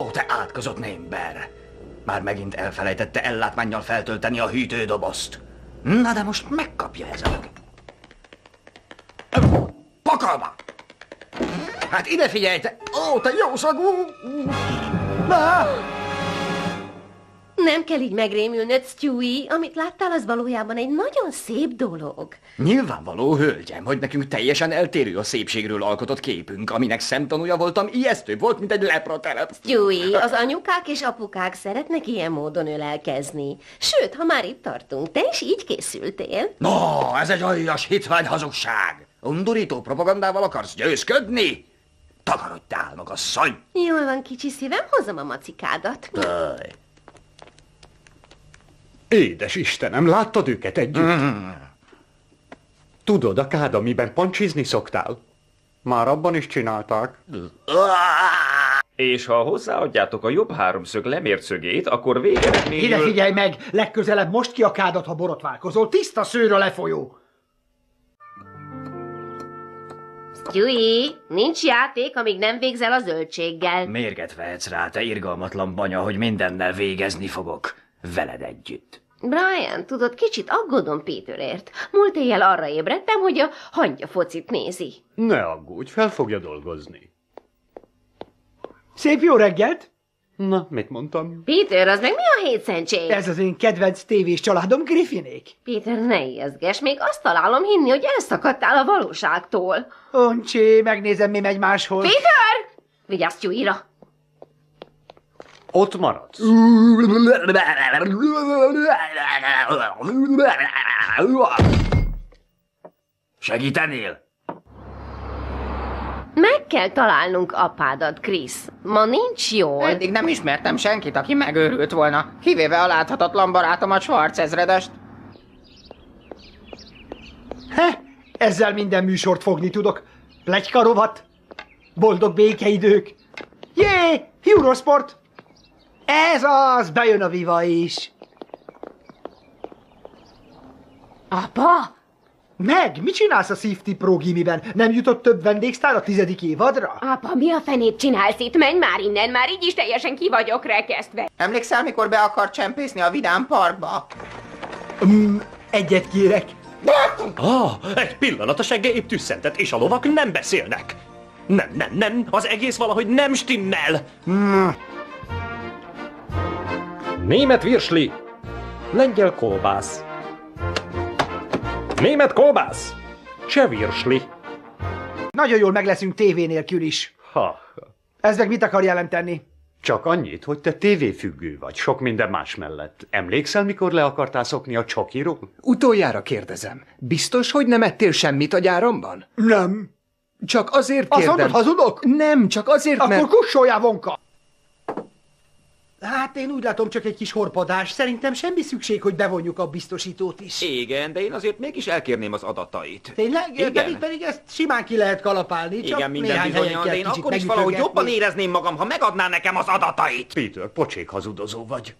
Ó, te átkozott némber! Már megint elfelejtette ellátmánnyal feltölteni a hűtődobozt. Na, de most megkapja ez a... Pakalma! Hát ide figyelj, te... Ó, te jószagú! Nem kell így megrémülnöd, Stewie. Amit láttál, az valójában egy nagyon szép dolog. Nyilvánvaló, hölgyem, hogy nekünk teljesen eltérő a szépségről alkotott képünk, aminek szemtanúja voltam, ijesztőbb volt, mint egy lepratelep. Stewie, az anyukák és apukák szeretnek ilyen módon ölelkezni. Sőt, ha már itt tartunk, te is így készültél. No, ez egy aljas hitvány hazugság. Undorító propagandával akarsz győzködni? Takarodj, te álmogasszony! Jól van, kicsi szívem, hozom a macikádat. Öj. Édes Istenem, láttad őket együtt? Tudod, a kád, amiben pancsizni szoktál? Már abban is csinálták. És ha hozzáadjátok a jobb háromszög lemért szögét, akkor végeredményül... Ide figyelj meg! Legközelebb most ki a kádat, ha borotválkozol. Tiszta szőr a lefolyó. Stewie, nincs játék, amíg nem végzel a zöldséggel. Mérget vehetsz rá, te irgalmatlan banya, hogy mindennel végezni fogok. Veled együtt. Brian, tudod, kicsit aggódom Peterért. Múlt éjjel arra ébredtem, hogy a hangya focit nézi. Ne aggódj, fel fogja dolgozni. Szép jó reggelt! Na, mit mondtam? Peter, az meg mi a hétszentség? Ez az én kedvenc tévés családom, Griffinék. Péter, ne ijesztges, még azt találom hinni, hogy elszakadtál a valóságtól. Oncsé, megnézem, mi megy máshol. Peter! Vigyázz Stewie-ra! Ott maradsz. Segítenél? Meg kell találnunk apádat, Chris. Ma nincs jól. Eddig nem ismertem senkit, aki megőrült volna, kivéve a láthatatlan barátomat, Schwarz ezredest. Ezzel minden műsort fogni tudok. Pletyka rovat, boldog békeidők. Jé, Eurosport! Ez az, bejön a Viva is. Apa? Meg, mit csinálsz a Safety Pro gimiben? Nem jutott több vendégsztár a 10. évadra? Apa, mi a fenét csinálsz itt? Menj már innen, már így is teljesen ki vagyok rekesztve. Emlékszel, mikor be akart csempészni a Vidám Parkba? Egyet kérek. Egy pillanat, a segge épp tüsszentett, és a lovak nem beszélnek. Nem, az egész valahogy nem stimmel. Német virsli, lengyel kolbász. Német kolbász, cseh virsli. Nagyon jól meg leszünk tévé nélkül is. Ez meg mit akar jelenteni? Csak annyit, hogy te tévéfüggő vagy, sok minden más mellett. Emlékszel, mikor le akartál szokni a csokiról? Utoljára kérdezem. Biztos, hogy nem ettél semmit a gyáromban? Nem. Csak azért Azt kérdem... mondod, hazudok? Nem, csak azért, Akkor mert... kussoljál, Vonka! Hát én úgy látom, csak egy kis horpadás. Szerintem semmi szükség, hogy bevonjuk a biztosítót is. Igen, de én azért mégis elkérném az adatait. Tényleg? Igen. Pedig ezt simán ki lehet kalapálni. Csak Igen, minden néhány helyen bizonyan, kell de én kicsit akkor is valahogy megütögetni. jobban érezném magam, ha megadná nekem az adatait. Peter, pocsék hazudozó vagy.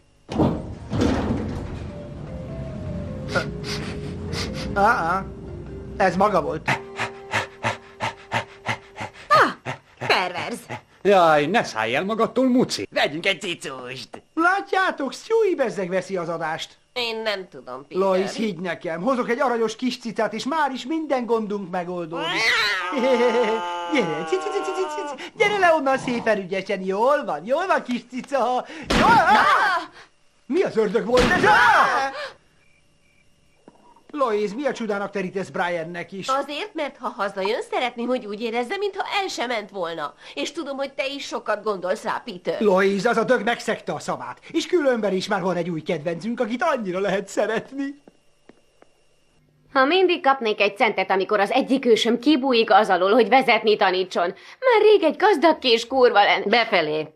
Ez maga volt. Perverz. Jaj, ne szállj el magadtól, Muci. Vegyünk egy cicust. Látjátok, Stewie bezzeg veszi az adást. Én nem tudom, Peter. Lois, higgy nekem, hozok egy aranyos kis cicát, és már is minden gondunk megoldódik. Gyere, gyere le onnan szépen ügyesen, jól van, kis cica. Mi az ördög volt ez? Lois, mi a csodának terítesz Briannek is? Azért, mert ha hazajön, szeretném, hogy úgy érezze, mintha el sem ment volna. És tudom, hogy te is sokat gondolsz rá, Peter. Lois, az a dög megszegte a szavát. És különben is már van egy új kedvencünk, akit annyira lehet szeretni. Ha mindig kapnék egy centet, amikor az egyik ősöm kibújik az alól, hogy vezetni tanítson, már rég egy gazdag kés kurva lenne. Befelé.